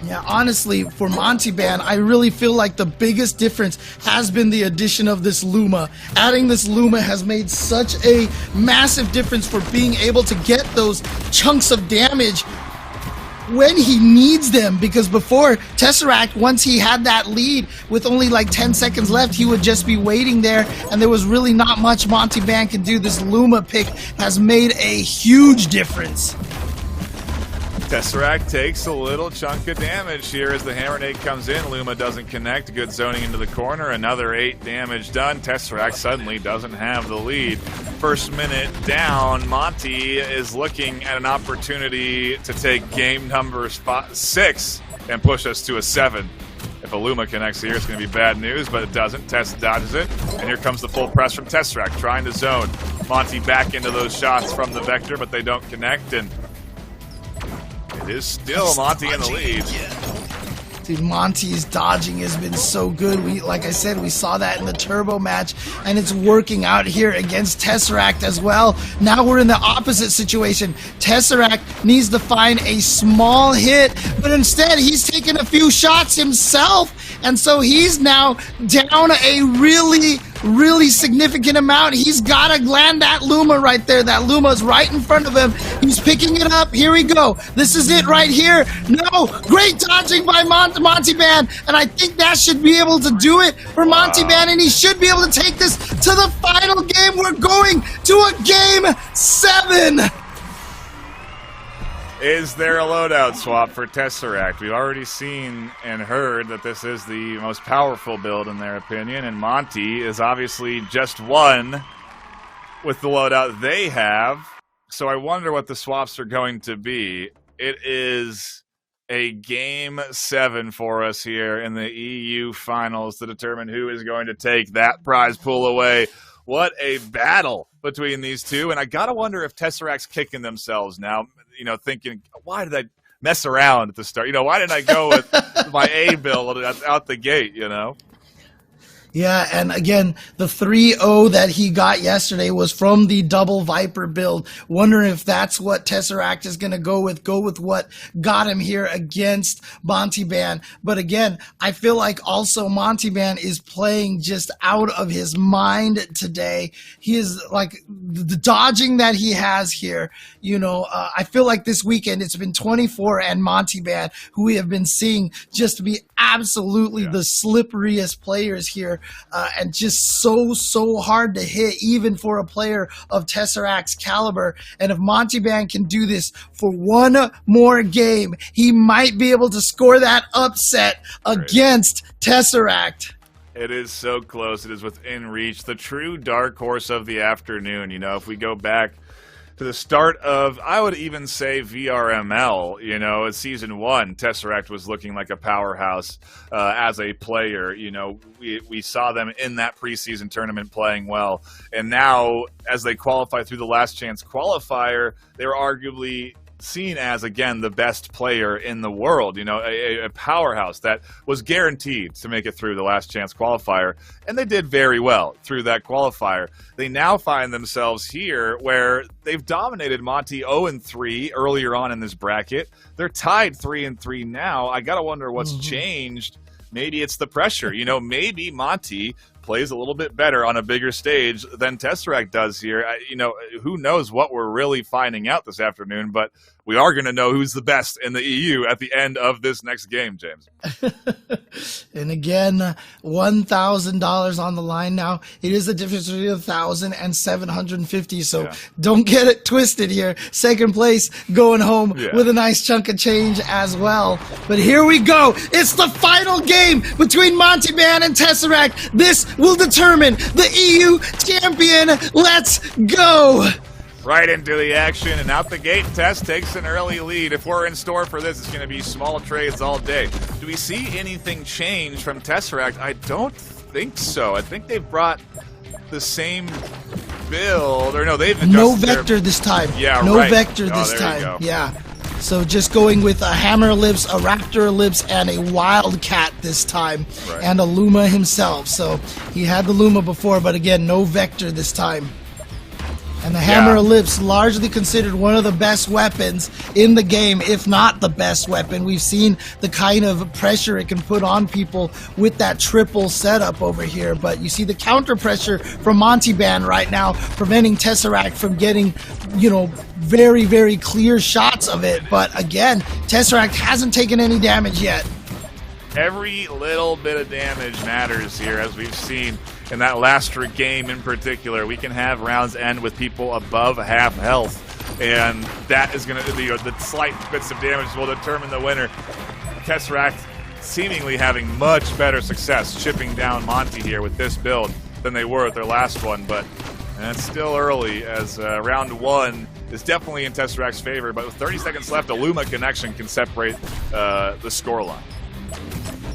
Speaker 1: Yeah, honestly, for Montybann, I really feel like the biggest difference has been the addition of this Luma. Adding this Luma has made such a massive difference for being able to get those chunks of damage when he needs them, because before, Tesseract, once he had that lead with only like 10 seconds left, he would just be waiting there, and there was really not much Montybann could do. This Luma pick has made a huge difference.
Speaker 2: Tesseract takes a little chunk of damage here as the Hammer Nade comes in. Luma doesn't connect. Good zoning into the corner. Another 8 damage done. Tesseract suddenly doesn't have the lead. First minute down. Monty is looking at an opportunity to take game number 6 and push us to a 7. If a Luma connects here, it's going to be bad news, but it doesn't. Tess dodges it, and here comes the full press from Tesseract, trying to zone. Monty back into those shots from the Vector, but they don't connect, and it is still Monty in the lead.
Speaker 1: Dude, Monty's dodging has been so good. Like I said, we saw that in the Turbo match, and it's working out here against Tesseract as well. Now we're in the opposite situation. Tesseract needs to find a small hit, but instead he's taking a few shots himself, and so he's now down a really significant amount. He's got to land that Luma right there. That Luma's right in front of him. He's picking it up. Here we go. This is it right here. No, great dodging by Montybann, and I think that should be able to do it for Montybann, and he should be able to take this to the final game. We're going to a Game 7.
Speaker 2: Is there a loadout swap for Tesseract? We've already seen and heard that this is the most powerful build in their opinion, and Monty is obviously just one with the loadout they have. So I wonder what the swaps are going to be. It is a Game 7 for us here in the EU Finals to determine who is going to take that prize pool away. What a battle between these two, and I gotta wonder if Tesseract's kicking themselves now, thinking, why did I mess around at the start? Why didn't I go with my A build out the gate,
Speaker 1: Yeah, and again, the 3-0 that he got yesterday was from the double Viper build. Wondering if that's what Tesseract is going to go with what got him here against Montybann. But again, I feel like also Montybann is playing just out of his mind today. He is like the dodging that he has here. I feel like this weekend it's been 24 and Montybann, who we have been seeing just to be absolutely the slipperiest players here. And just so hard to hit, even for a player of Tesseract's caliber. And if Montybann can do this for one more game, he might be able to score that upset against Tesseract.
Speaker 2: It is so close. It is within reach. The true dark horse of the afternoon. If we go back to the start of, I would even say VRML, at Season 1, Tesseract was looking like a powerhouse as a player. We saw them in that preseason tournament playing well. And now, as they qualify through the Last Chance qualifier, they're arguably seen as, again, the best player in the world, a powerhouse that was guaranteed to make it through the Last Chance qualifier, and they did very well through that qualifier. They now find themselves here where they've dominated Monty 0-3 earlier on in this bracket. They're tied 3-3 now. I gotta wonder what's changed. Maybe it's the pressure. Maybe Monty plays a little bit better on a bigger stage than Tesseract does here. Who knows what we're really finding out this afternoon, but we are going to know who's the best in the EU at the end of this next game, James.
Speaker 1: And again, $1,000 on the line now. It is the difference between 1,000 and 750. So don't get it twisted here. Second place going home with a nice chunk of change as well. But here we go. It's the final game between Montybann and Tesseract. This will determine the EU champion. Let's go.
Speaker 2: Right into the action, and out the gate, Tess takes an early lead. If we're in store for this, it's going to be small trades all day. Do we see anything change from Tesseract? I don't think so. I think they've brought the same build, or no, they've adjusted
Speaker 1: no vector this time.
Speaker 2: Yeah,
Speaker 1: no
Speaker 2: right.
Speaker 1: Vector this time. Yeah. So just going with a Hammer Ellipse, a Raptor Ellipse, and a Wildcat this time, and a Luma himself. So he had the Luma before, but again, no Vector this time. And the Hammer Ellipse, largely considered one of the best weapons in the game, if not the best weapon. We've seen the kind of pressure it can put on people with that triple setup over here. But you see the counter pressure from Montybann right now, preventing Tesseract from getting, you know, very, very clear shots of it. But again, Tesseract hasn't taken any damage yet.
Speaker 2: Every little bit of damage matters here, as we've seen in that last game in particular. We can have rounds end with people above half health, and that is going to be the slight bits of damage will determine the winner. Tesseract seemingly having much better success chipping down Monty here with this build than they were with their last one, but it's still early, as round one is definitely in Tesseract's favor, but with 30 seconds left, a Luma connection can separate the scoreline.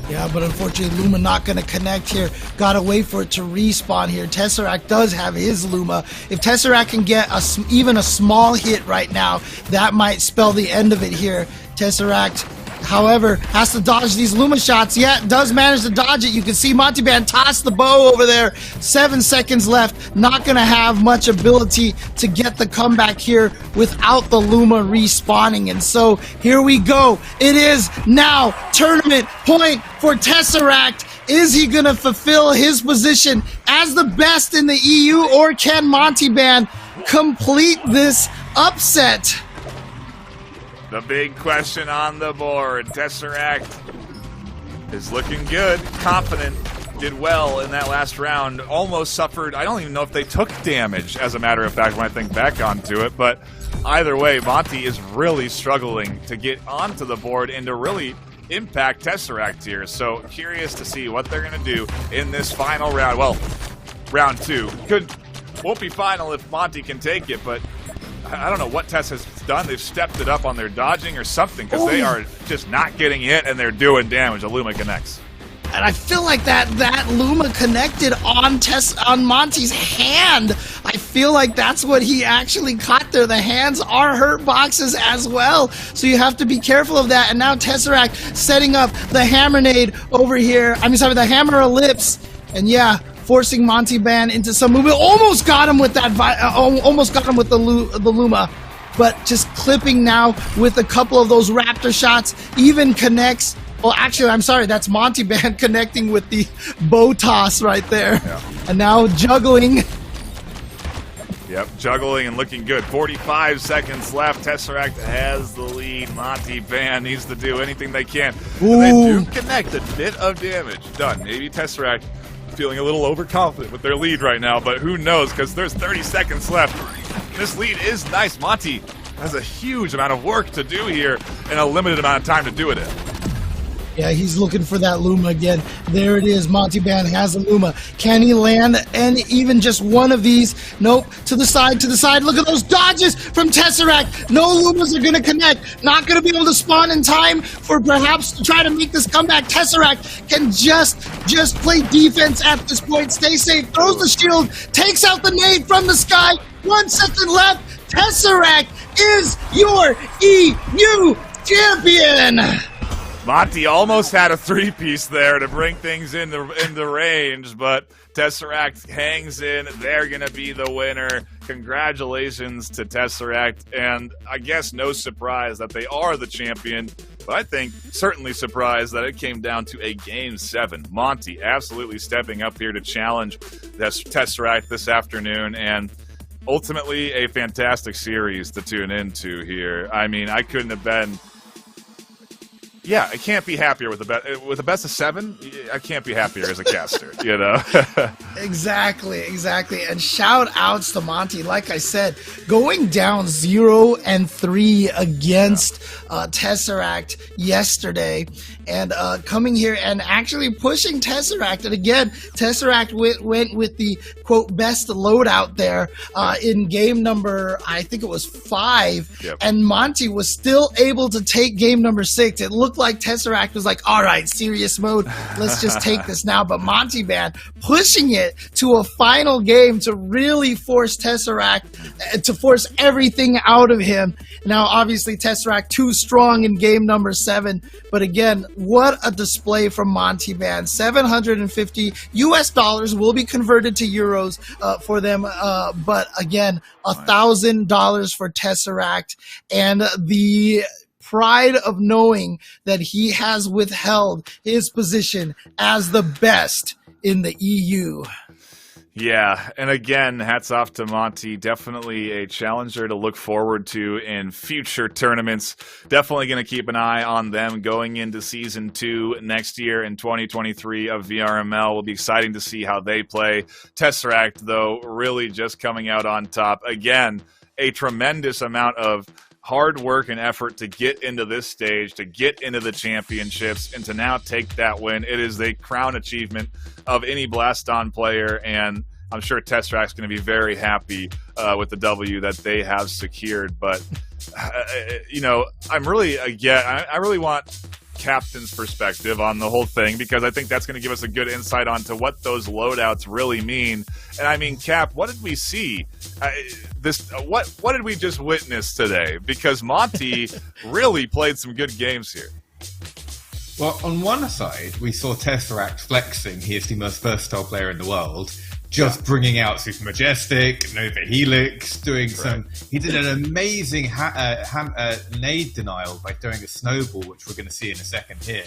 Speaker 1: Yeah, but unfortunately, Luma not going to connect here. Got to wait for it to respawn here. Tesseract does have his Luma. If Tesseract can get even a small hit right now, that might spell the end of it here. Tesseract, however, has to dodge these Luma shots. Yeah, does manage to dodge it. You can see Montybann toss the bow over there. 7 seconds left. Not going to have much ability to get the comeback here without the Luma respawning. And so here we go. It is now tournament point for Tesseract. Is he going to fulfill his position as the best in the EU, or can Montybann complete this upset?
Speaker 2: The big question on the board. Tesseract is looking good, confident, did well in that last round, almost suffered. I don't even know if they took damage, as a matter of fact, when I think back onto it, but either way, Monty is really struggling to get onto the board and to really impact Tesseract here. So curious to see what they're going to do in this final round. Well, round two. Won't be final if Monty can take it, but I don't know what Tess has done. They've stepped it up on their dodging or something, because they are just not getting hit and they're doing damage. A Luma connects.
Speaker 1: And I feel like that Luma connected on Monty's hand. I feel like that's what he actually caught there. The hands are hurt boxes as well, so you have to be careful of that. And now Tesseract setting up the Hammernade over here. The Hammer Ellipse. And yeah, forcing Montybann into some movement. Almost got him with that. Almost got him with the Luma, but just clipping now with a couple of those Raptor shots. Even connects. Well, actually, I'm sorry. That's Montybann connecting with the bow toss right there. Yeah. And now juggling.
Speaker 2: Yep, juggling and looking good. 45 seconds left. Tesseract has the lead. Montybann needs to do anything they can. And they do connect a bit of damage. Done. Maybe Tesseract feeling a little overconfident with their lead right now, but who knows, because there's 30 seconds left. This lead is nice. Monty has a huge amount of work to do here in a limited amount of time to do it in.
Speaker 1: Yeah, he's looking for that Luma again. There it is. Montybann has a Luma. Can he land and even just one of these? Nope. To the side, to the side. Look at those dodges from Tesseract. No Lumas are going to connect. Not going to be able to spawn in time for perhaps to try to make this comeback. Tesseract can just play defense at this point. Stay safe. Throws the shield. Takes out the nade from the sky. 1 second left. Tesseract is your EU champion.
Speaker 2: Monty almost had a three-piece there to bring things into range, but Tesseract hangs in. They're going to be the winner. Congratulations to Tesseract, and I guess no surprise that they are the champion, but I think certainly surprised that it came down to a Game 7. Monty absolutely stepping up here to challenge Tesseract this afternoon, and ultimately a fantastic series to tune into here. I mean, I couldn't have been. Yeah, I can't be happier with the best of 7. I can't be happier as a caster, you know.
Speaker 1: Exactly. And shout outs to Monty. Like I said, going down 0-3 against Tesseract yesterday, and coming here and actually pushing Tesseract. And again, Tesseract went with the quote best loadout there in game number, I think it was 5,
Speaker 2: yep.
Speaker 1: And Monty was still able to take game number 6. It looked like Tesseract was like, all right, serious mode, let's just take this now. But Montybann pushing it to a final game to really force Tesseract, to force everything out of him. Now, obviously, Tesseract too strong in game number 7. But again, what a display from Montybann. $750 will be converted to euros for them. But again, $1,000 for Tesseract, and the pride of knowing that he has withheld his position as the best in the EU.
Speaker 2: Yeah, and again, hats off to Monty. Definitely a challenger to look forward to in future tournaments. Definitely going to keep an eye on them going into Season 2 next year in 2023 of VRML. Will be exciting to see how they play. Tesseract, though, really just coming out on top. Again, a tremendous amount of hard work and effort to get into this stage, to get into the championships, and to now take that win. It is the crown achievement of any Blaston player, and I'm sure Tesseract's going to be very happy with the W that they have secured. But, you know, I really want Captain's perspective on the whole thing, because I think that's going to give us a good insight onto what those loadouts really mean. And I mean, Cap, what did we see? What did we just witness today? Because Monty really played some good games here.
Speaker 3: Well, on one side, we saw Tesseract flexing. He is the most versatile player in the world. Just bringing out Super Majestic, Nova Helix, doing he did an amazing nade denial by throwing a snowball, which we're going to see in a second here.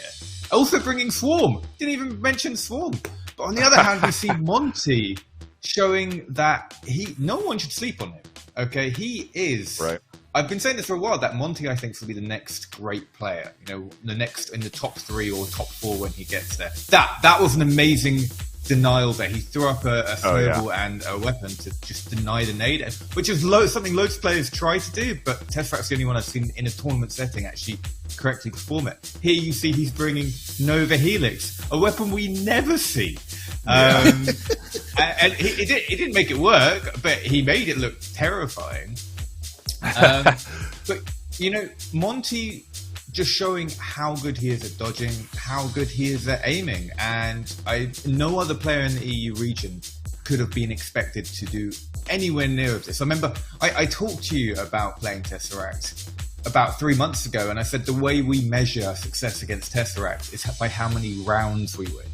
Speaker 3: Also bringing Swarm. Didn't even mention Swarm. But on the other hand, we see Monty showing that no one should sleep on him. Okay, he is. Right. I've been saying this for a while, that Monty, I think, will be the next great player. You know, the next in the top 3 or top 4 when he gets there. That was an amazing denial there. He threw up a snowball and a weapon to just deny the nade, which is something loads of players try to do, but Tesseract's the only one I've seen in a tournament setting actually correctly perform it. Here you see he's bringing Nova Helix, a weapon we never see. And he didn't make it work, but he made it look terrifying. But, you know, Monty just showing how good he is at dodging, how good he is at aiming, and no other player in the EU region could have been expected to do anywhere near this. I remember I talked to you about playing Tesseract about 3 months ago, and I said the way we measure success against Tesseract is by how many rounds we win.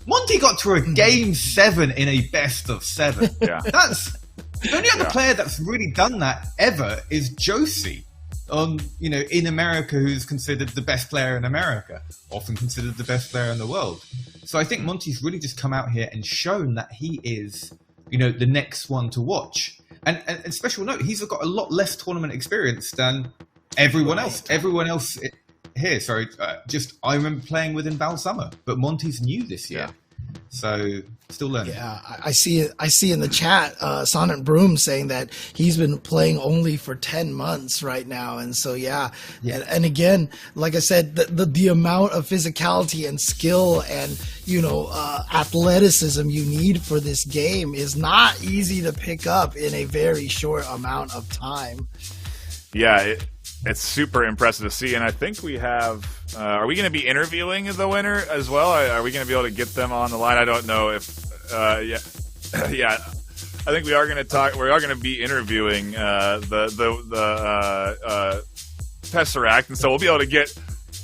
Speaker 3: Monty got to a game 7 in a best of 7.
Speaker 2: Yeah.
Speaker 3: That's the only other player that's really done that ever is Josie. In America, who's considered the best player in America, often considered the best player in the world. So I think Monty's really just come out here and shown that he is, the next one to watch. And special note, he's got a lot less tournament experience than everyone else. Everyone else here, I remember playing with in Balsummer, but Monty's new this year. So still learning.
Speaker 1: Yeah, I see in the chat Sonnet Broom saying that he's been playing only for 10 months right now, and so and again, like I said, the amount of physicality and skill and athleticism you need for this game is not easy to pick up in a very short amount of time.
Speaker 2: Yeah, it's super impressive to see, and I think we have. Are we going to be interviewing the winner as well? Are we going to be able to get them on the line? I don't know if. Yeah. I think we are going to talk. We are going to be interviewing the Tesseract, and so we'll be able to get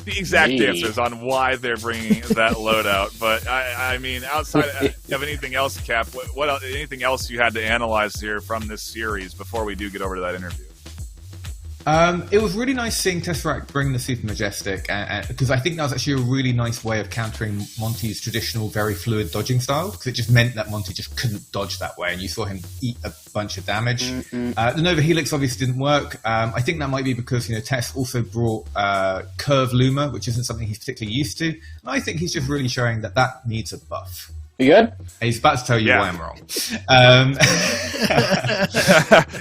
Speaker 2: the exact answers on why they're bringing that loadout. But I mean, outside of anything else, Cap, what else, anything else you had to analyze here from this series before we do get over to that interview?
Speaker 3: It was really nice seeing Tesseract bring the Super Majestic, because I think that was actually a really nice way of countering Monty's traditional very fluid dodging style, because it just meant that Monty just couldn't dodge that way, and you saw him eat a bunch of damage. The Nova Helix obviously didn't work. I think that might be because Tess also brought Curve Luma, which isn't something he's particularly used to, and I think he's just really showing that needs a buff.
Speaker 4: You good?
Speaker 3: He's about to tell you why I'm wrong.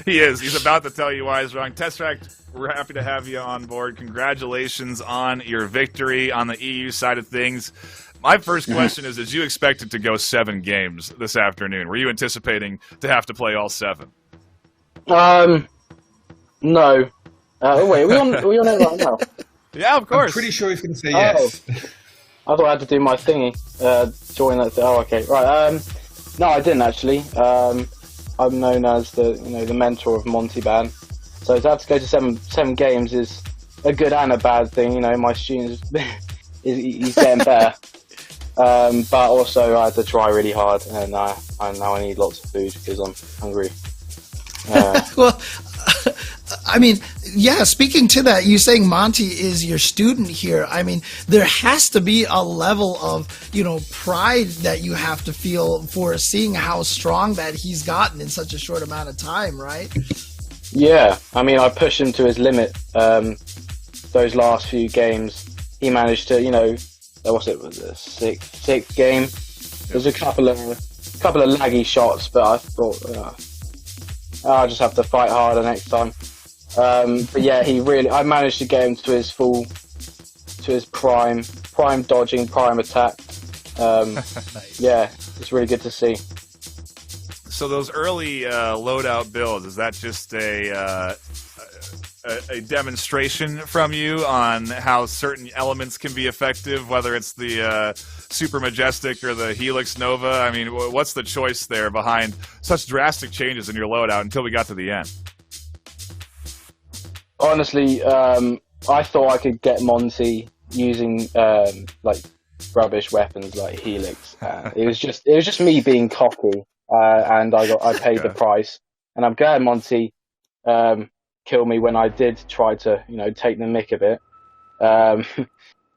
Speaker 2: He is. He's about to tell you why he's wrong. Tesseract, we're happy to have you on board. Congratulations on your victory on the EU side of things. My first question is, did you expect it to go 7 games this afternoon? Were you anticipating to have to play all 7?
Speaker 4: No. Wait, are we on it right now?
Speaker 2: Yeah, of course.
Speaker 3: I'm pretty sure he's going to say yes.
Speaker 4: I thought I had to do my thingy. Join that. Oh, okay. Right. No, I didn't actually. I'm known as the mentor of Montybann. So to have to go to seven games is a good and a bad thing. My student he's getting better. But also I had to try really hard, and now I need lots of food because I'm hungry.
Speaker 1: Well, I mean, yeah, speaking to that, you saying Monty is your student here. I mean, there has to be a level of, pride that you have to feel for seeing how strong that he's gotten in such a short amount of time, right?
Speaker 4: Yeah, I mean, I pushed him to his limit. Those last few games, he managed to, was the sixth game? There's a couple of laggy shots, but I thought, I'll just have to fight harder next time. But yeah, I managed to get him to his prime dodging, prime attack.
Speaker 2: Nice.
Speaker 4: Yeah, it's really good to see.
Speaker 2: So those early loadout builds, is that just a demonstration from you on how certain elements can be effective, whether it's the Super Majestic or the Helix Nova? I mean, what's the choice there behind such drastic changes in your loadout until we got to the end?
Speaker 4: Honestly, I thought I could get Monty using rubbish weapons like Helix. It was just me being cocky, and I paid the price. And I'm glad Monty killed me when I did try to take the mick of it.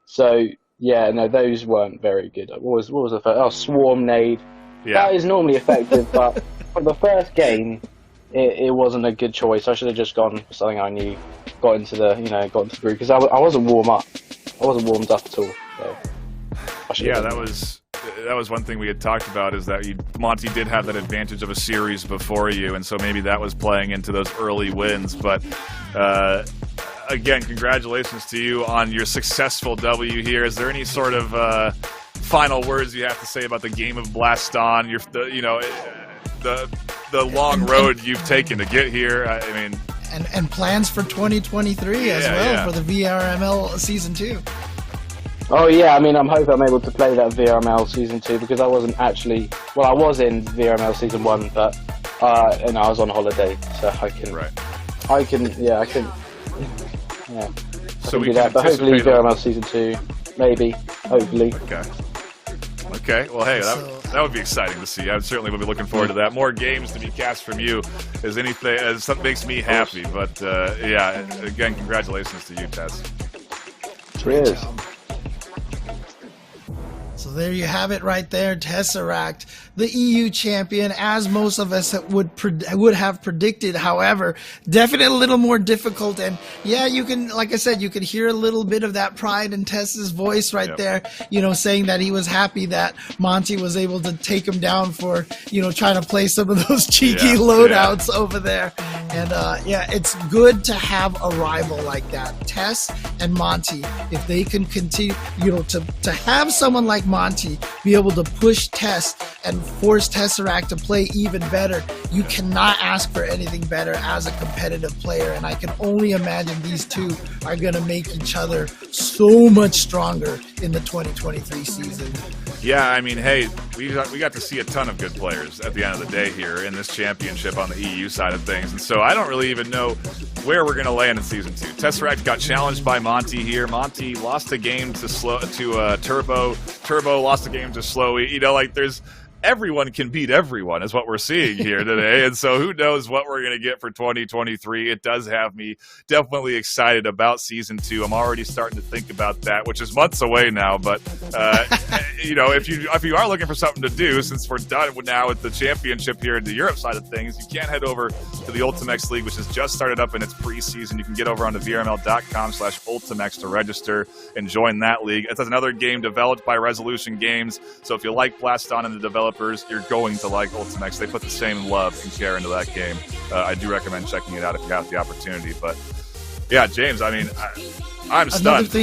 Speaker 4: So yeah, no, those weren't very good. What was the first? Oh, Swarm Nade. Yeah. That is normally effective, but for the first game, it wasn't a good choice. I should have just gone for something I knew. Got into the group because I wasn't warmed up at all. So
Speaker 2: yeah, that was one thing we had talked about, is that Monty did have that advantage of a series before you, and so maybe that was playing into those early wins. But again, congratulations to you on your successful W here. Is there any sort of final words you have to say about the game of Blaston? The long road you've taken to get here. I mean,
Speaker 1: and plans for 2023 as well for the VRML Season 2.
Speaker 4: Oh yeah, I mean, I'm hoping I'm able to play that VRML Season 2 because I wasn't actually. Well, I was in VRML Season 1, but and I was on holiday, so I can. Right. I can. Yeah.
Speaker 2: So we
Speaker 4: do that, but hopefully VRML Season 2, maybe. Hopefully.
Speaker 2: Okay. Well, hey, that would be exciting to see. I certainly would be looking forward to that. More games to be cast from you is anything. Something makes me happy. But yeah, again, congratulations to you, Tess.
Speaker 4: Cheers.
Speaker 1: So there you have it right there, Tesseract, the EU champion, as most of us would have predicted. However, definitely a little more difficult. And yeah, you can, like I said, you could hear a little bit of that pride in Tess's voice right there, saying that he was happy that Monty was able to take him down for, trying to play some of those cheeky loadouts over there. And it's good to have a rival like that. Tess and Monty, if they can continue, to have someone like Monty be able to push Tess and force Tesseract to play even better, you cannot ask for anything better as a competitive player. And I can only imagine these two are going to make each other so much stronger in the 2023 season.
Speaker 2: Yeah, I mean, hey, we got to see a ton of good players at the end of the day here in this championship on the EU side of things, and so I don't really even know where we're going to land in Season 2. Tesseract got challenged by Monty here. Monty lost a game to Turbo. Turbo lost a game to Slowy. everyone can beat everyone is what we're seeing here today. And so who knows what we're going to get for 2023. It does have me definitely excited about season 2. I'm already starting to think about that, which is months away now. But, if you are looking for something to do, since we're done now with the championship here in the Europe side of things, you can head over to the Ultimex League, which has just started up in its preseason. You can get over onto vrml.com/Ultimex to register and join that league. It's another game developed by Resolution Games. So if you like Blaston and the developers, you're going to like Ultimex. They put the same love and care into that game. I do recommend checking it out if you have the opportunity. But yeah, James, I mean, I'm stunned.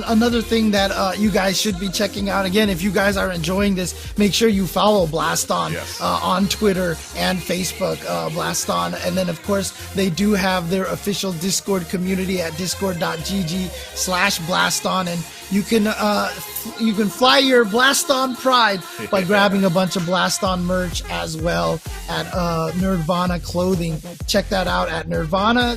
Speaker 1: Another thing that you guys should be checking out, again, if you guys are enjoying this, make sure you follow Blaston on Twitter and Facebook, Blaston. And then, of course, they do have their official Discord community at discord.gg/Blaston. And you can fly your Blaston pride by grabbing a bunch of Blaston merch as well at Nerdvana Clothing. Check that out at Nerdvana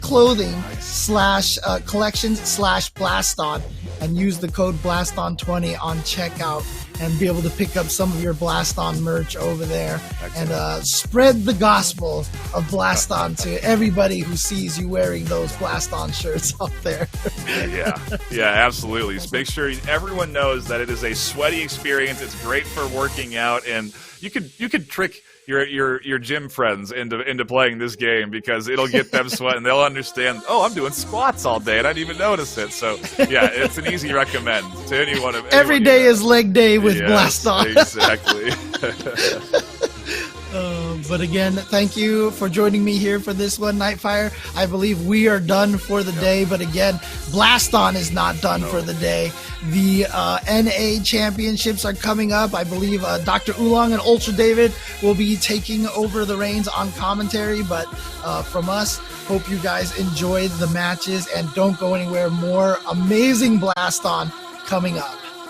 Speaker 1: Clothing /collections/Blaston, and use the code Blaston20 on checkout and be able to pick up some of your Blaston merch over there. Excellent. And spread the gospel of Blaston to everybody who sees you wearing those Blaston shirts out there.
Speaker 2: Yeah, absolutely. Make sure everyone knows that it is a sweaty experience. It's great for working out, and you could trick your gym friends into playing this game, because it'll get them sweating. They'll understand, oh, I'm doing squats all day and I didn't even notice it. So yeah, it's an easy recommend to anyone.
Speaker 1: Every day is leg day with Blaston.
Speaker 2: Exactly.
Speaker 1: But again, thank you for joining me here for this one, Nightfire. I believe we are done for the day, but again, Blaston is not done for the day. The NA championships are coming up. I believe Dr. Oolong and Ultra David will be taking over the reins on commentary, but from us, hope you guys enjoyed the matches, and don't go anywhere. More amazing Blaston coming up.